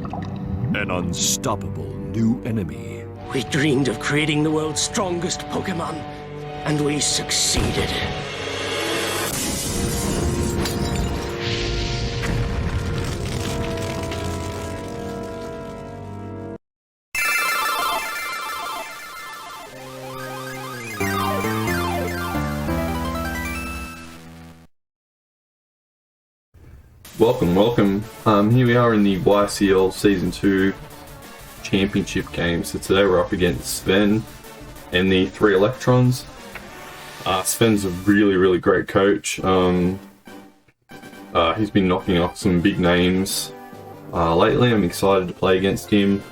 An unstoppable new enemy. We dreamed of creating the world's strongest Pokemon, and we succeeded. Welcome. Here we are in the YCL Season 2 Championship game. So today we're up against Sven and the 3 Elekitrons. Sven's a really great coach. He's been knocking off some big names lately. I'm excited to play against him.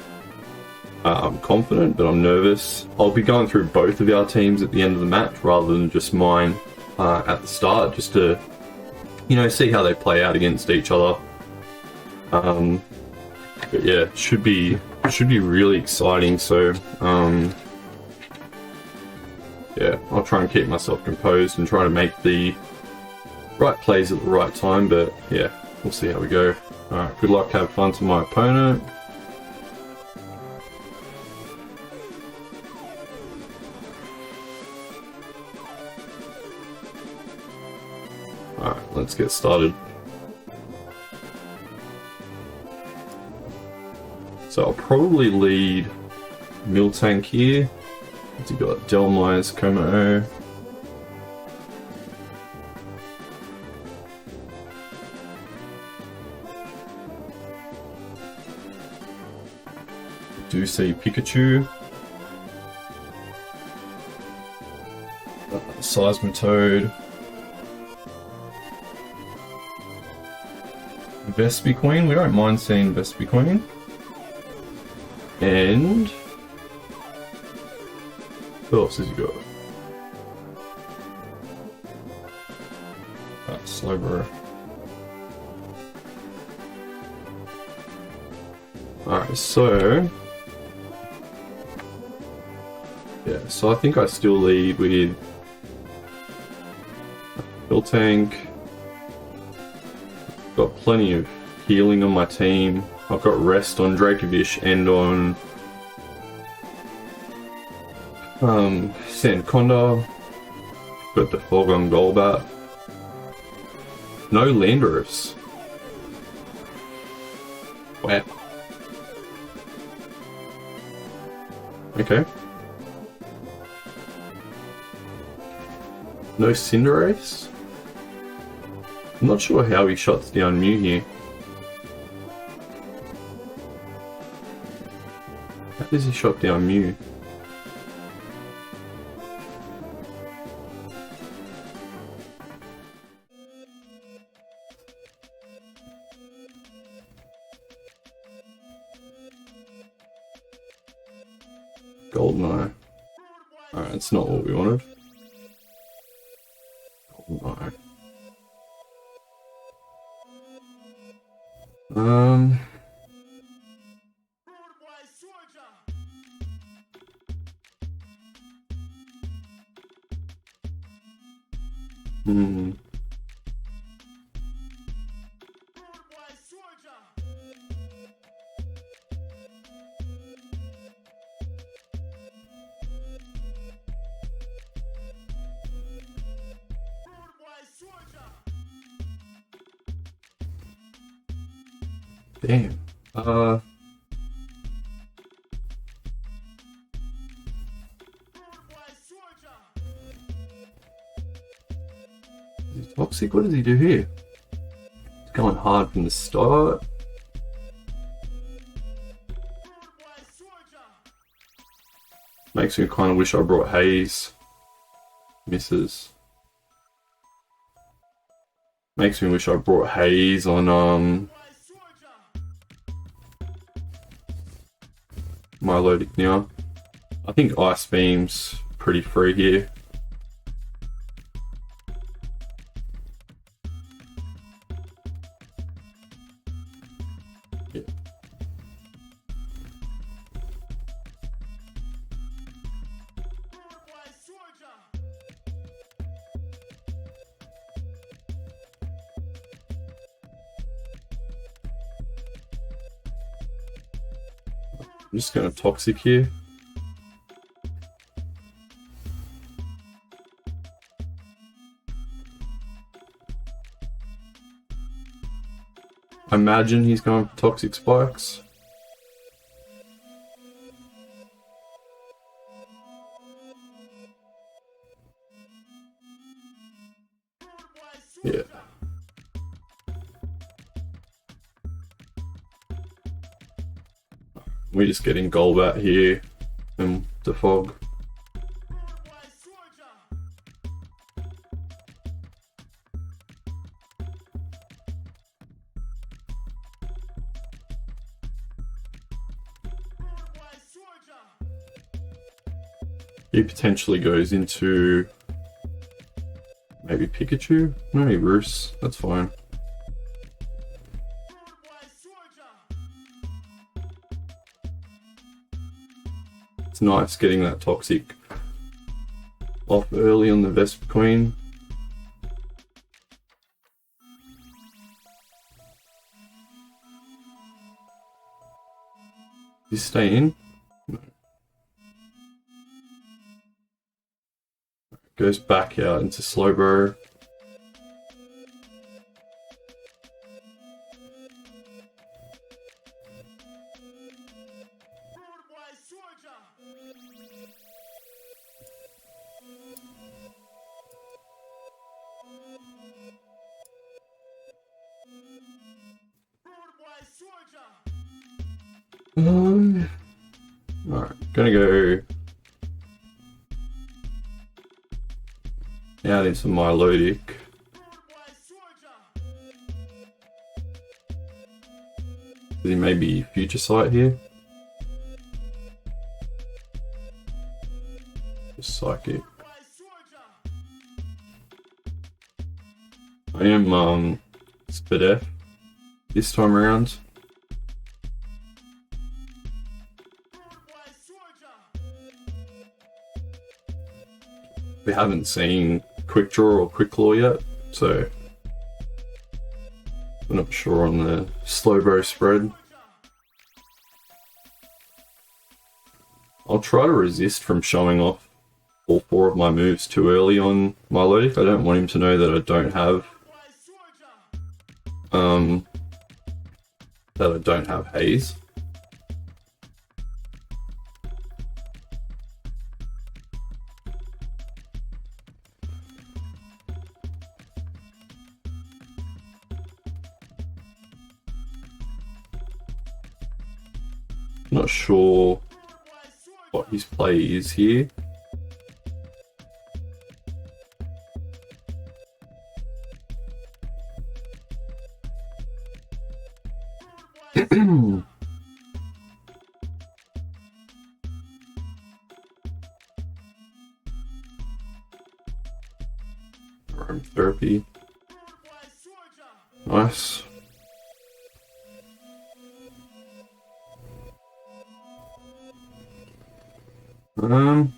I'm confident, but I'm nervous. I'll be going through both of our teams at the end of the match rather than just mine at the start, just to see how they play out against each other. But yeah, it should be really exciting. So yeah, I'll try and keep myself composed and try to make the right plays at the right time. But yeah, we'll see how we go. Alright, good luck, have fun to my opponent. Alright, let's get started. So I'll probably lead Miltank here. You've got Demise, Como. Do see Pikachu. Seismitoad. Vespiquen, we don't mind seeing Vespiquen. And who else has he got? Slowbro. Alright, so yeah, so I think I still lead with Miltank. Got plenty of healing on my team. I've got rest on Dracovish and on Sandconda. Got the Fogon Golbat. No Landorus. Wow. Okay. No Cinderace. I'm not sure how he shuts down Mew here. How does he shut down Mew? Goldeneye. Alright, that's not what we wanted. Goldeneye. Damn. Is he toxic? What does he do here? He's going hard from the start. Makes me kind of wish I brought Haze. Misses. Makes me wish I brought Haze on Milotic now. I think Ice Beam's pretty free here. Yeah. I'm just going to Toxic here. I imagine he's going for Toxic Spikes. Yeah. We're just getting Golbat here and the Fog. He potentially goes into maybe Pikachu? No, he Roos. That's fine. It's nice getting that Toxic off early on the Vespa Queen. Does he stay in? No. Goes back out into Slowbro. Alright, gonna go out into Milotic. Does he maybe Future Sight here? Just Psychic. I am Spadef this time around. We haven't seen Quick Draw or Quick Claw yet, so we're not sure on the Slowbro spread. I'll try to resist from showing off all 4 of my moves too early on Milotic. I don't want him to know that I don't have Haze. Not sure what his play is here. Therapy. Nice. I'm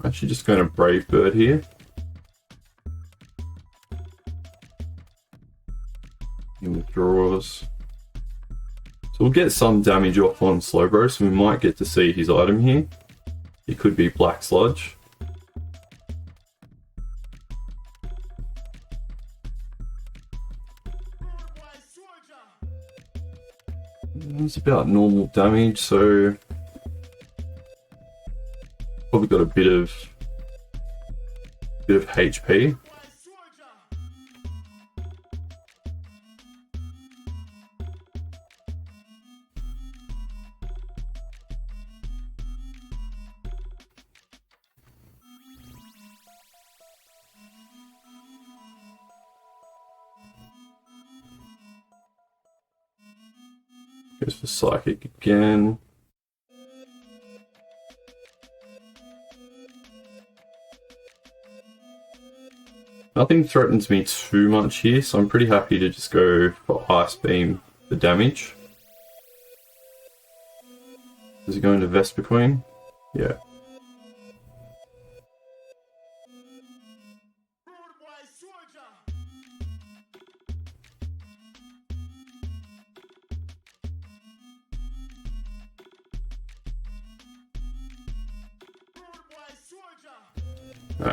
actually just going to Brave Bird here. He withdraws. So we'll get some damage off on Slowbro, so we might get to see his item here. It could be Black Sludge. It's about normal damage, so probably got a bit of HP. Goes for Psychic again. Nothing threatens me too much here, so I'm pretty happy to just go for Ice Beam for damage. Is he going to Vespa Queen? Yeah.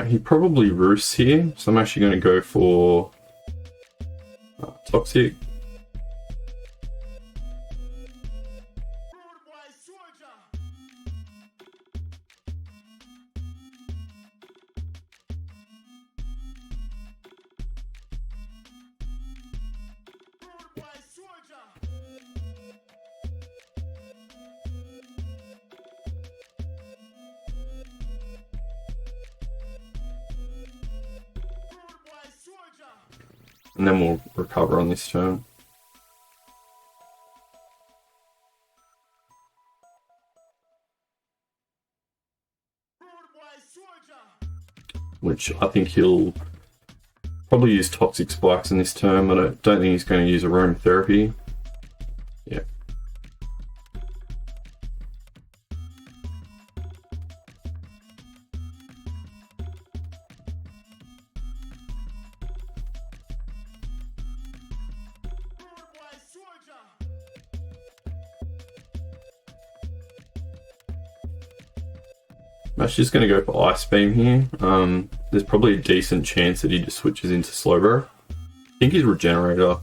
He probably roosts here, so I'm actually going to go for Toxic. And then we'll recover on this turn. Which I think he'll probably use Toxic Spikes in this turn. I don't think he's going to use Aromatherapy. Yeah. I'm actually just going to go for Ice Beam here. There's probably a decent chance that he just switches into Slowbro. I think he's Regenerator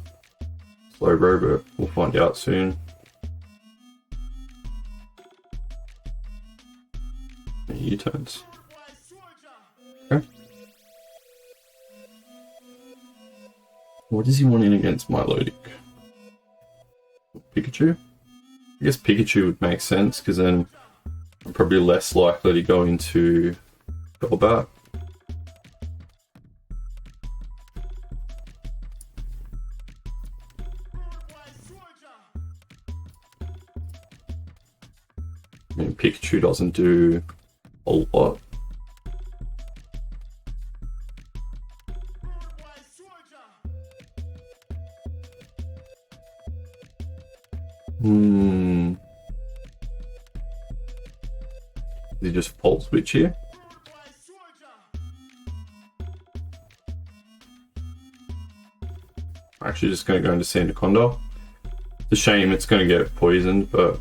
Slowbro, but we'll find out soon. U-turns. Okay. What does he want in against Milotic? Pikachu? I guess Pikachu would make sense, because then I'm probably less likely to go into Golbat. I mean, Pikachu doesn't do a lot. He just Pulse Switch here. Actually just going to go into Sandaconda. It's a shame it's going to get poisoned, but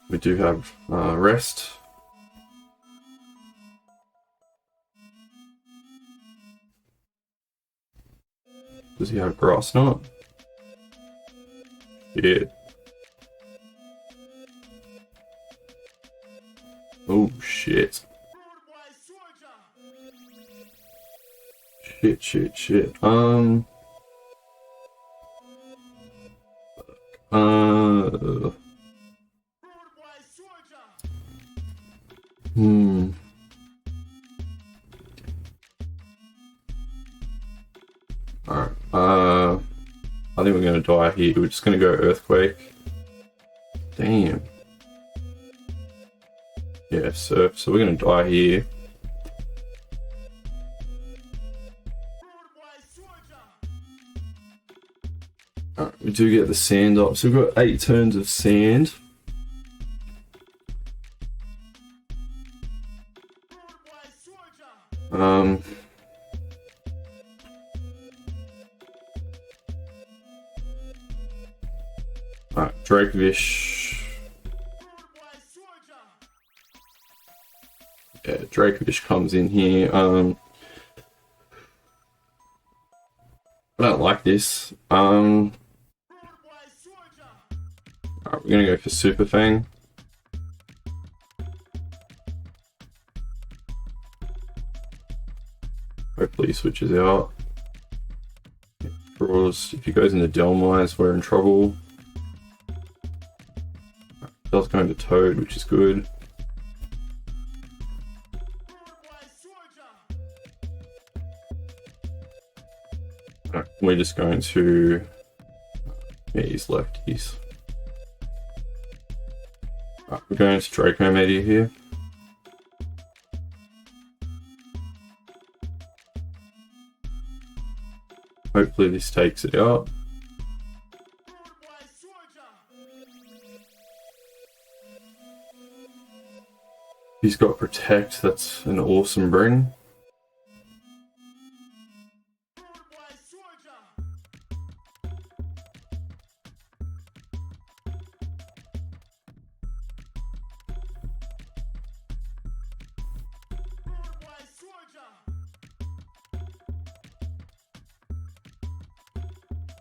we do have Rest. Does he have Grass Knot? Yeah. Oh shit. Shit. Alright, I think we're gonna die here. We're just gonna go Earthquake. Damn. Yeah, Surf, so we're gonna die here. Alright, we do get the sand up, so we've got 8 turns of sand. Alright, Dracovish. Yeah, Dracovish comes in here. I don't like this. Alright, we're gonna go for Super Fang. Hopefully he switches out. Draws. If he goes into Demise, we're in trouble. Does go into Toad, which is good. Right, we're just going to... Yeah, he's lefties. Right, we're going to Draco Meteor here. Hopefully this takes it out. He's got Protect, that's an awesome bring.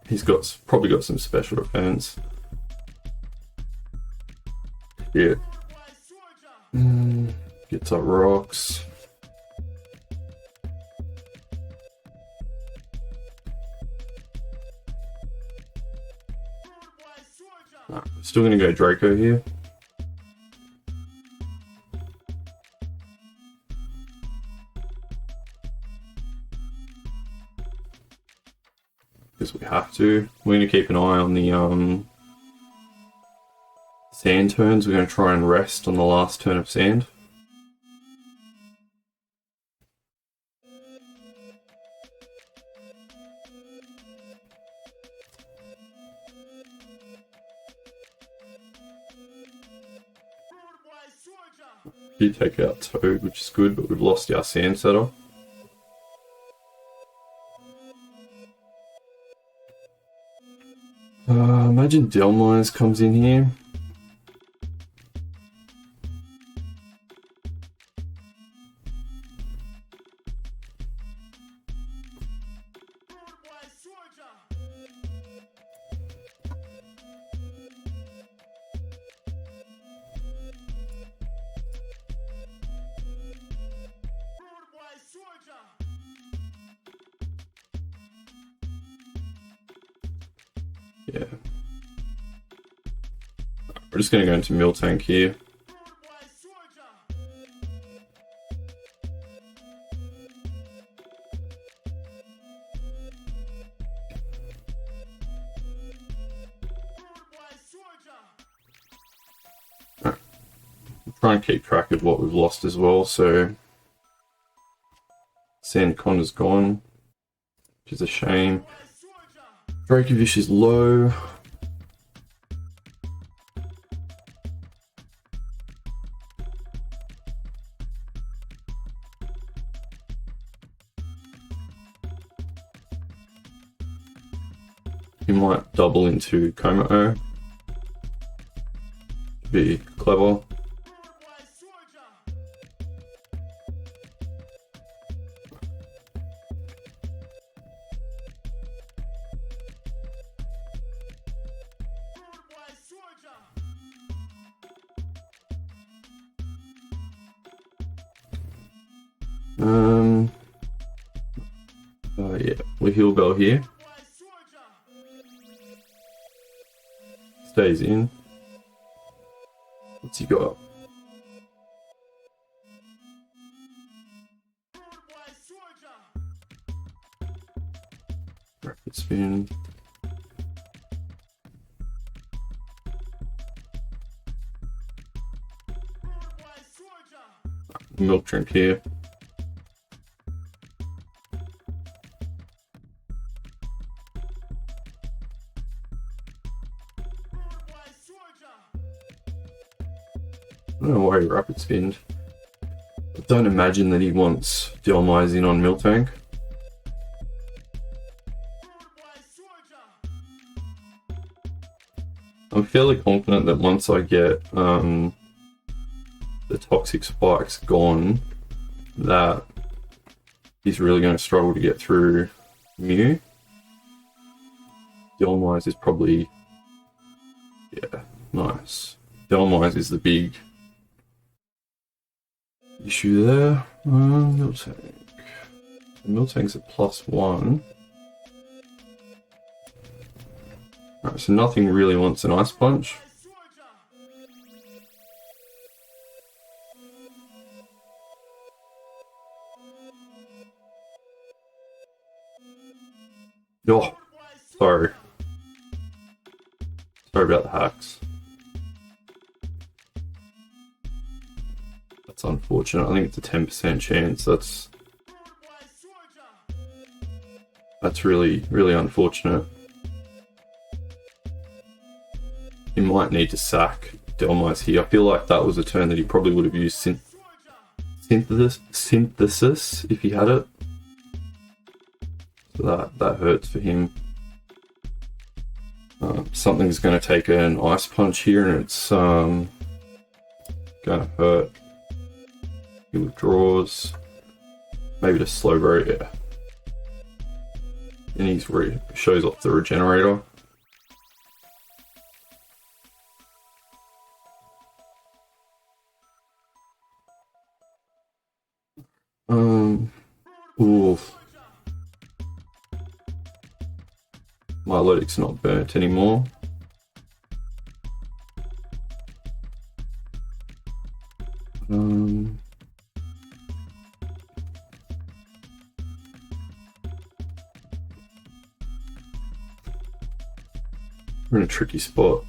He's probably got some special defense. Yeah. Gets up rocks. Still gonna go Draco here. Because we have to. We're gonna keep an eye on the sand turns. We're gonna try and rest on the last turn of sand. Did take out Toad, which is good, but we've lost our sand setter. Imagine Demise comes in here. Yeah. We're just going to go into Miltank here. Right. Try and keep track of what we've lost as well. So Sandcon is gone, which is a shame. Dracovish is low. He might double into Komao. Be clever. Yeah, we heal Bell here. Stays in. What's he got? Rapid spin. Milk drink here. I don't know why he rapid spinned. I don't imagine that he wants Demise in on Miltank. I'm fairly confident that once I get the toxic spikes gone, that he's really going to struggle to get through Mew. Demise is probably, yeah, nice. Demise is the big issue there. Miltank. Miltank's at +1. Alright, so nothing really wants an Ice Punch. Oh, sorry. Sorry about the hacks. That's unfortunate. I think it's a 10% chance. That's really, really unfortunate. He might need to sack Demise here. I feel like that was a turn that he probably would have used synthesis if he had it. So that hurts for him. Something's going to take an Ice Punch here, and it's going to hurt. He withdraws. Maybe to slow roll, yeah. and he shows off the regenerator. Oof. My Milotic's not burnt anymore. We're in a tricky spot.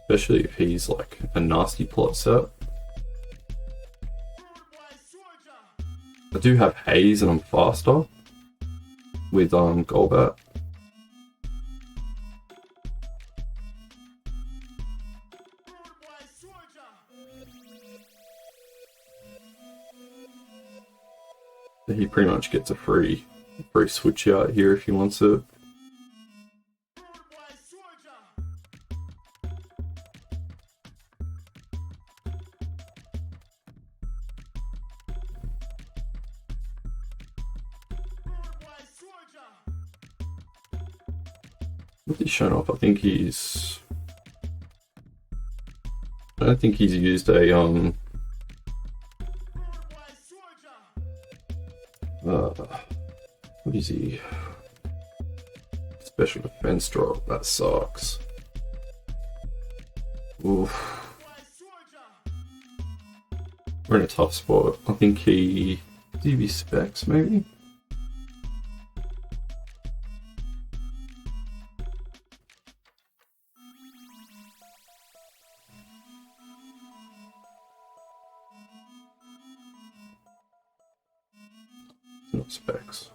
Especially if he's like a nasty plot set. I do have Haze and I'm faster with Golbat. He pretty much gets a free switch out here if he wants it. What's he shown off? I don't think he's used a what is he? Special defense drop. That sucks. Oof. We're in a tough spot. I think he DB specs maybe. Not specs.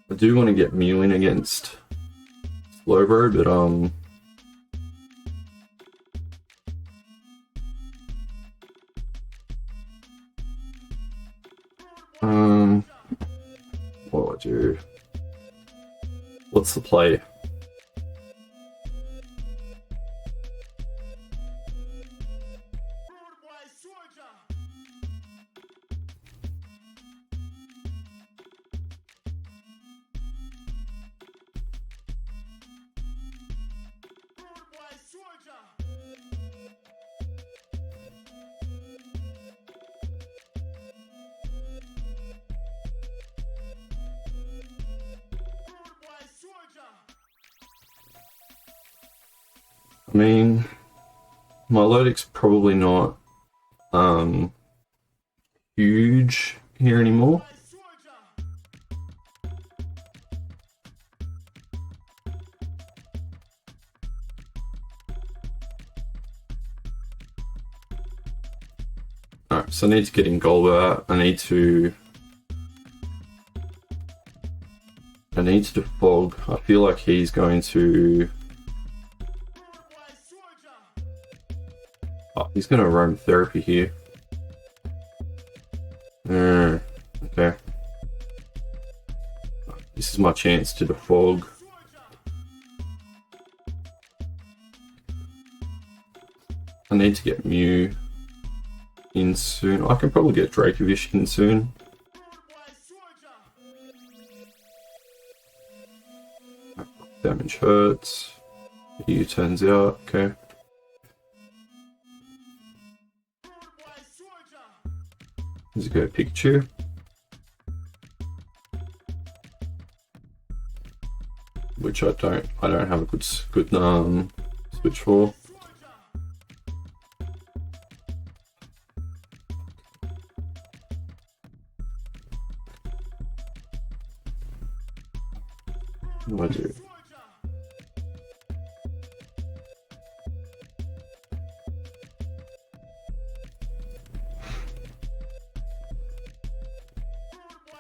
I do want to get Mew in against Slowbro, but what do I do? What's the play? I mean, my Milotic's probably not huge here anymore. Alright, so I need to get in Golbat. I need to defog. I feel like he's going to... Oh, he's going to roam therapy here. Okay. This is my chance to defog. I need to get Mew in soon. I can probably get Dracovish in soon. Damage hurts. He turns out, okay. Let's go Pikachu. Which I don't have a good switch for. What do I do?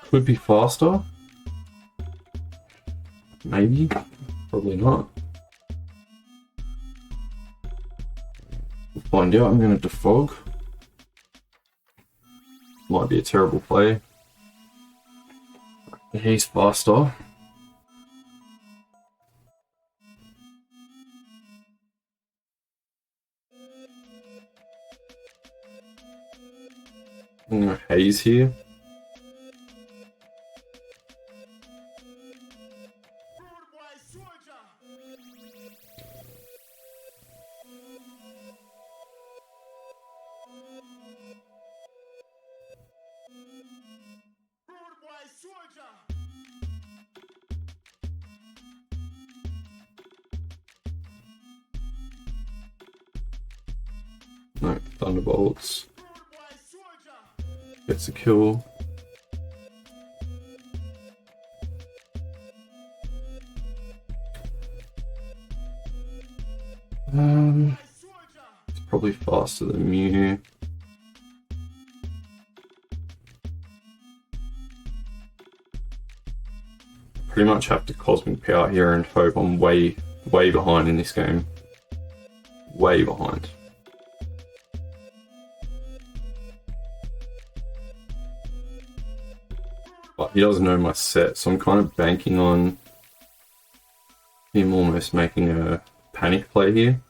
Could be faster. Maybe. Probably not. We'll find out. I'm going to defog. Might be a terrible play. He's faster. I'm going to haze here. No, Thunderbolts. Gets a kill. It's probably faster than Mew. Pretty much have to Cosmic Power here and hope I'm way behind in this game. Way behind. But he doesn't know my set, so I'm kind of banking on him almost making a panic play here.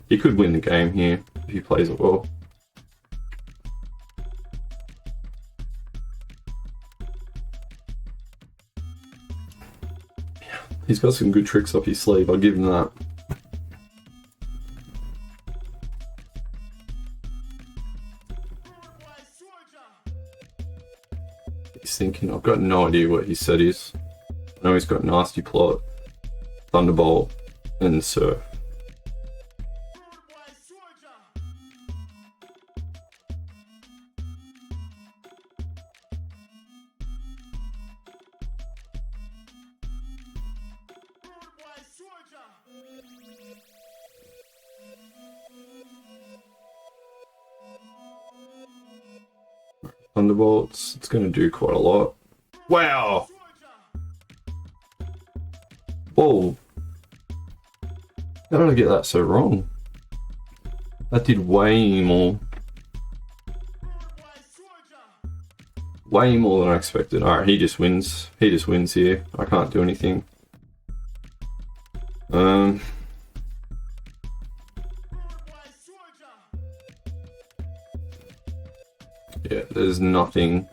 He could win the game here if he plays it well. He's got some good tricks up his sleeve, I'll give him that. He's thinking, I've got no idea what his set is. I know he's got Nasty Plot, Thunderbolt, and Surf. Thunderbolts, it's going to do quite a lot. Wow! Whoa! How did I get that so wrong? That did way more. Way more than I expected. Alright, he just wins. He just wins here. I can't do anything. Yeah, there's nothing.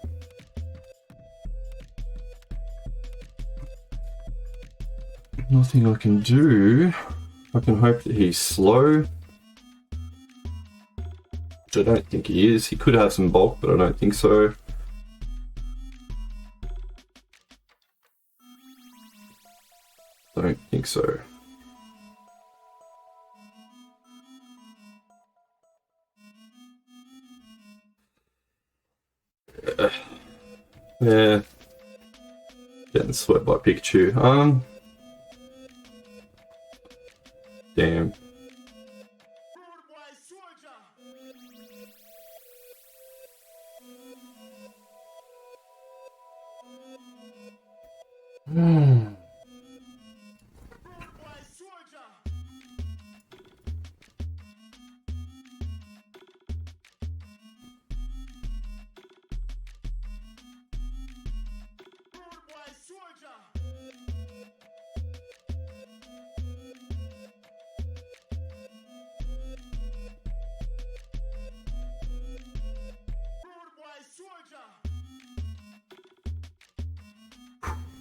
Nothing I can do. I can hope that he's slow. Which I don't think he is. He could have some bulk, but I don't think so. Don't think so. Yeah. Getting swept by Pikachu. Damn.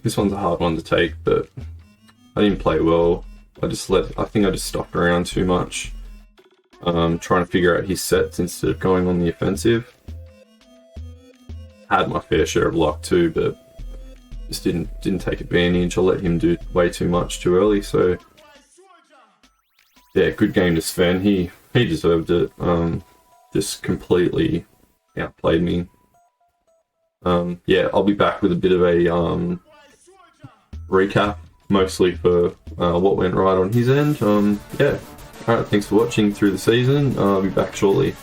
This one's a hard one to take, but I didn't play well. I think I just stuck around too much, trying to figure out his sets instead of going on the offensive. Had my fair share of luck too, but just didn't take advantage. I let him do way too much too early. So yeah, good game to Sven. He deserved it. Just completely outplayed me. Yeah, I'll be back with a bit of a recap, mostly for what went right on his end. Yeah, alright, thanks for watching through the season. I'll be back shortly.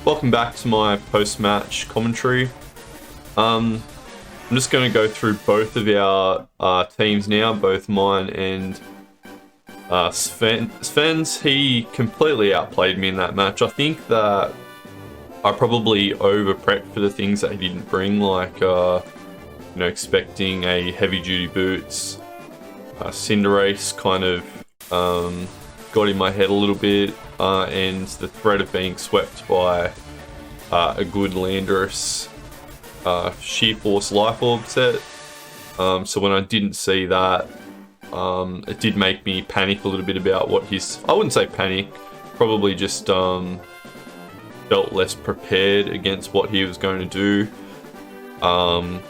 Welcome back to my post-match commentary. I'm just going to go through both of our teams now, both mine and Sven's. He completely outplayed me in that match. I think that I probably over-prepped for the things that he didn't bring, like expecting a heavy-duty boots. Cinderace kind of got in my head a little bit, and the threat of being swept by a good Landorus Sheer Force Life Orb set. So when I didn't see that, it did make me panic a little bit about what I wouldn't say panic, probably just felt less prepared against what he was going to do. I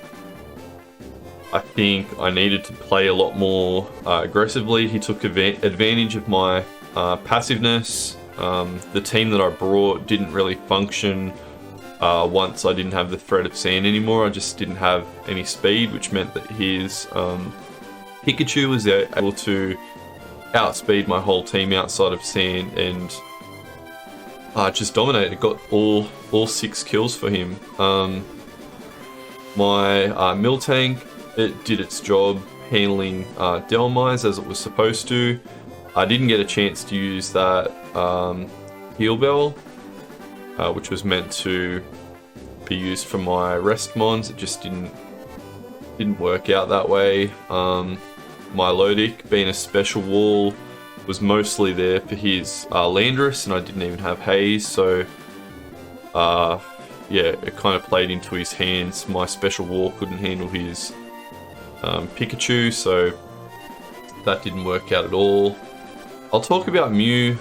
think I needed to play a lot more aggressively. He took advantage of my passiveness. The team that I brought didn't really function once I didn't have the threat of sand anymore. I just didn't have any speed, which meant that his Pikachu was able to outspeed my whole team outside of sand and just dominated. Got all 6 kills for him. My Miltank, it did its job handling Demise as it was supposed to. I didn't get a chance to use that Heal Bell, which was meant to be used for my rest mons. It just didn't work out that way. My Lodic, being a special wall, was mostly there for his Landorus, and I didn't even have Haze, so yeah, it kind of played into his hands. My special wall couldn't handle his Pikachu, so that didn't work out at all. I'll talk about Mew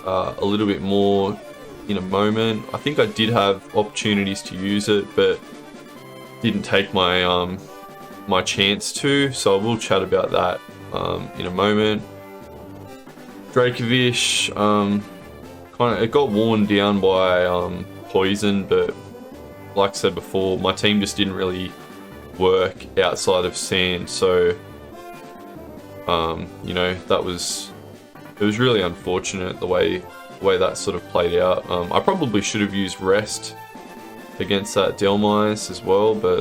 a little bit more in a moment. I think I did have opportunities to use it, but didn't take my my chance to, so I will chat about that in a moment. Dracovish, it got worn down by poison, but like I said before, my team just didn't really work outside of sand, so it was really unfortunate the way that sort of played out. I probably should have used rest against that Demise as well, but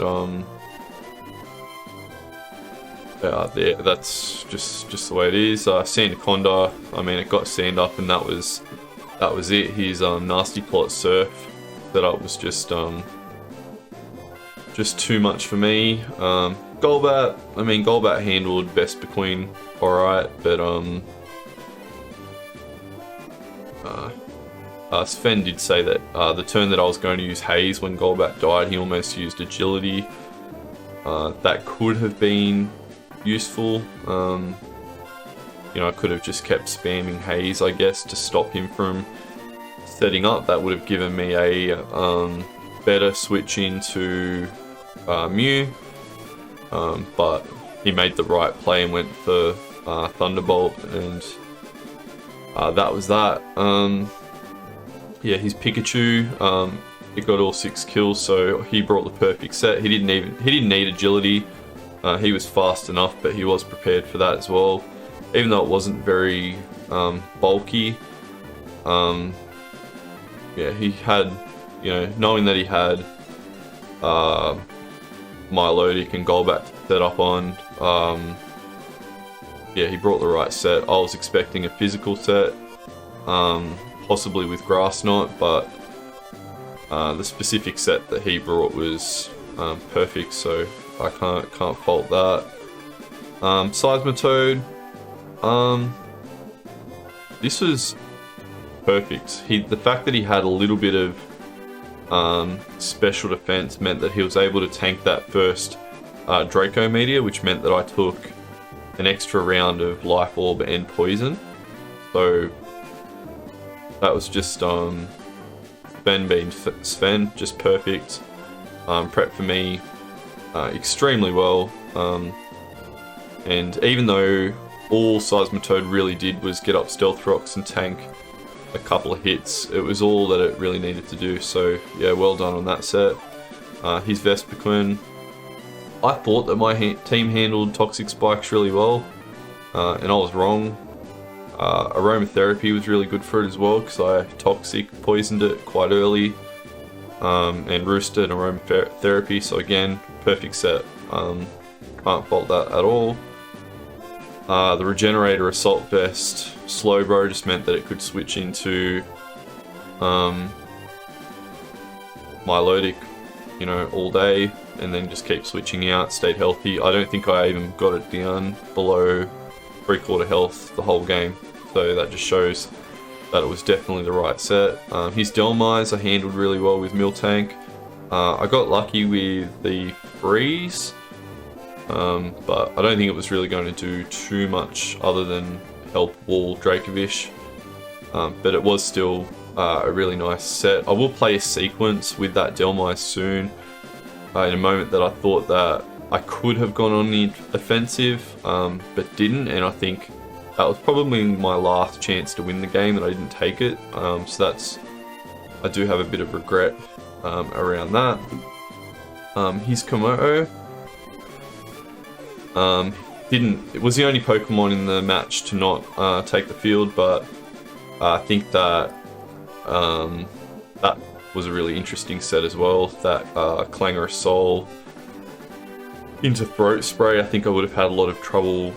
that's just the way it is. Sandaconda, I mean, it got sand up, and that was it. His nasty plot surf setup was just too much for me. Golbat, I mean, Golbat handled best between alright, but Sven did say that the turn that I was going to use Haze when Golbat died, he almost used Agility. That could have been useful. I could have just kept spamming Haze, I guess, to stop him from setting up. That would have given me a better switch into Mew, but he made the right play and went for Thunderbolt, and that was that. Yeah, his Pikachu, it got all 6 kills, so he brought the perfect set. He didn't need agility. He was fast enough, but he was prepared for that as well, even though it wasn't very bulky. Yeah, he had, knowing that he had Milotic and Golbat to set up on, yeah, he brought the right set. I was expecting a physical set, possibly with Grass Knot, but the specific set that he brought was perfect, so I can't fault that. Seismitoad, this was perfect. The fact that he had a little bit of special defense meant that he was able to tank that first Draco Meteor, which meant that I took an extra round of Life Orb and Poison. So that was just Sven being Sven, just perfect. Prep for me extremely well. And even though all Seismitoad really did was get up Stealth Rocks and tank a couple of hits, it was all that it really needed to do. So yeah, well done on that set. His Vespiquen, I thought that my team handled Toxic Spikes really well, and I was wrong. Aromatherapy was really good for it as well, because I Toxic poisoned it quite early. and Rooster and Aromatherapy. So again, perfect set. Can't fault that at all. The Regenerator Assault Vest Slowbro just meant that it could switch into Milotic, you know, all day, and then just keep switching out, stayed healthy. I don't think I even got it down below 3/4 health the whole game, so that just shows that it was definitely the right set. His Demise I handled really well with Miltank. I got lucky with the freeze, but I don't think it was really going to do too much other than help wall Dracovish. But it was still a really nice set. I will play a sequence with that Demise soon, in a moment that I thought that I could have gone on the offensive, but didn't, and I think that was probably my last chance to win the game and I didn't take it. So I do have a bit of regret around that. His Komodo, it was the only Pokemon in the match to not take the field, but I think that that was a really interesting set as well. That Clangorous Soul into Throat Spray, I think I would have had a lot of trouble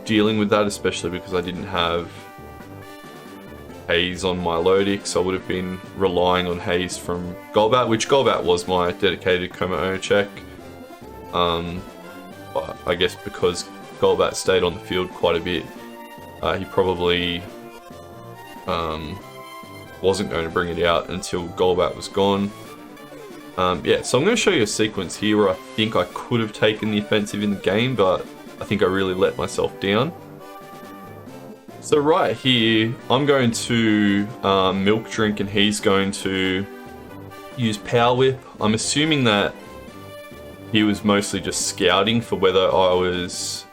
dealing with that, especially because I didn't have Haze on my Milotic, so I would have been relying on Haze from Golbat, which Golbat was my dedicated Komodo check. But I guess because Golbat stayed on the field quite a bit, he probably wasn't going to bring it out until Golbat was gone. Yeah, so I'm going to show you a sequence here where I think I could have taken the offensive in the game, but I think I really let myself down. So right here, I'm going to Milk Drink and he's going to use Power Whip. I'm assuming that he was mostly just scouting for whether I was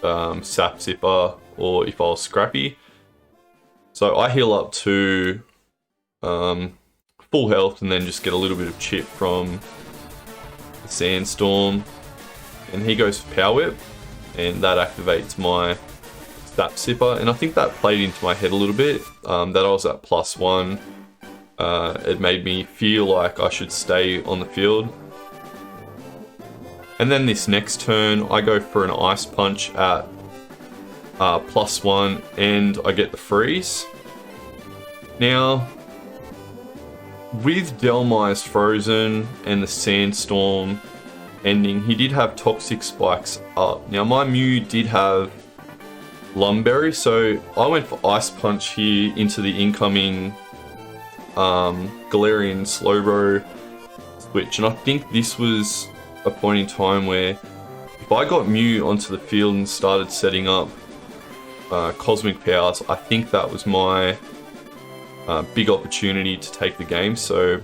Sap Zipper or if I was Scrappy. So I heal up to full health and then just get a little bit of chip from the Sandstorm. And he goes for Power Whip, and that activates my Sap Zipper. And I think that played into my head a little bit, that I was at +1. It made me feel like I should stay on the field. And then this next turn, I go for an Ice Punch at +1, and I get the freeze. Now, with Demise Frozen and the Sandstorm ending, he did have Toxic Spikes up. Now, my Mew did have Lumberry, so I went for Ice Punch here into the incoming Galarian Slowbro switch, and I think this was a point in time where if I got Mew onto the field and started setting up Cosmic Powers, I think that was my big opportunity to take the game. So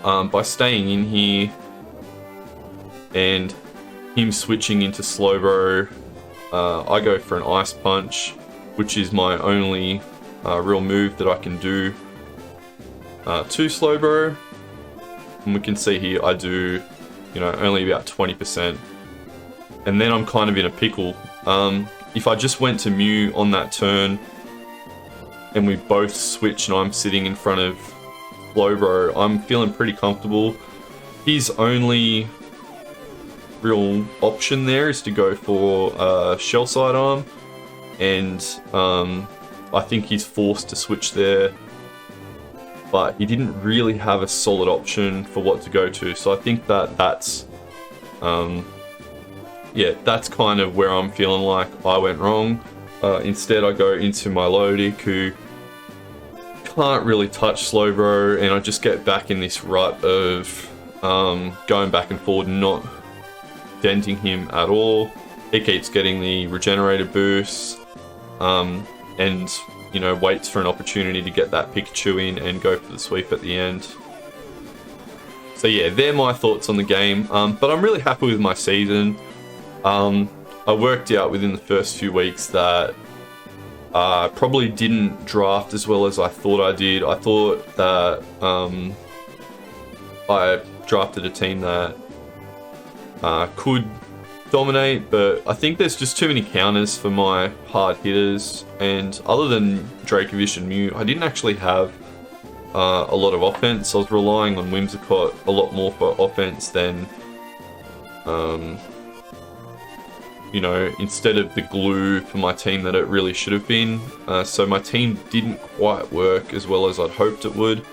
by staying in here and him switching into Slowbro, I go for an Ice Punch, which is my only real move that I can do to Slowbro. And we can see here I do, you know, only about 20%. And then I'm kind of in a pickle. If I just went to Mew on that turn and we both switch and I'm sitting in front of Slowbro, I'm feeling pretty comfortable. His only real option there is to go for Shell Sidearm, and I think he's forced to switch there, but he didn't really have a solid option for what to go to. So I think that that's yeah, that's kind of where I'm feeling like I went wrong. Instead I go into my Milotic, who can't really touch Slowbro, and I just get back in this rut of going back and forward and not denting him at all. He keeps getting the regenerator boost, and you know, waits for an opportunity to get that Pikachu in and go for the sweep at the end. So yeah, they're my thoughts on the game, but I'm really happy with my season. I worked out within the first few weeks that I probably didn't draft as well as I thought I did. I thought that I drafted a team that could dominate, but I think there's just too many counters for my hard hitters, and other than Dracovish and Mew, I didn't actually have a lot of offense. I was relying on Whimsicott a lot more for offense than, you know, instead of the glue for my team that it really should have been. So my team didn't quite work as well as I'd hoped it would.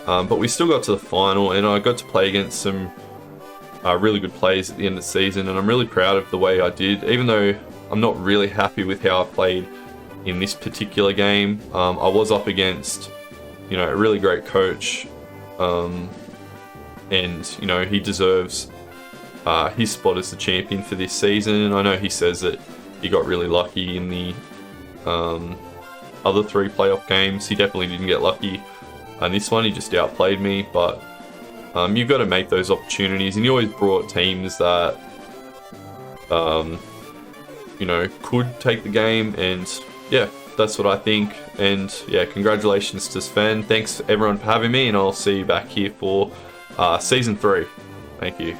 But we still got to the final, and I got to play against some really good players at the end of the season, and I'm really proud of the way I did, even though I'm not really happy with how I played in this particular game. I was up against, you know, a really great coach, and, you know, he deserves his spot as the champion for this season. I know he says that he got really lucky in the other 3 playoff games. He definitely didn't get lucky. And this one, he just outplayed me, but you've got to make those opportunities, and he always brought teams that, you know, could take the game, and yeah, that's what I think. And yeah, congratulations to Sven. Thanks everyone for having me, and I'll see you back here for Season 3. Thank you.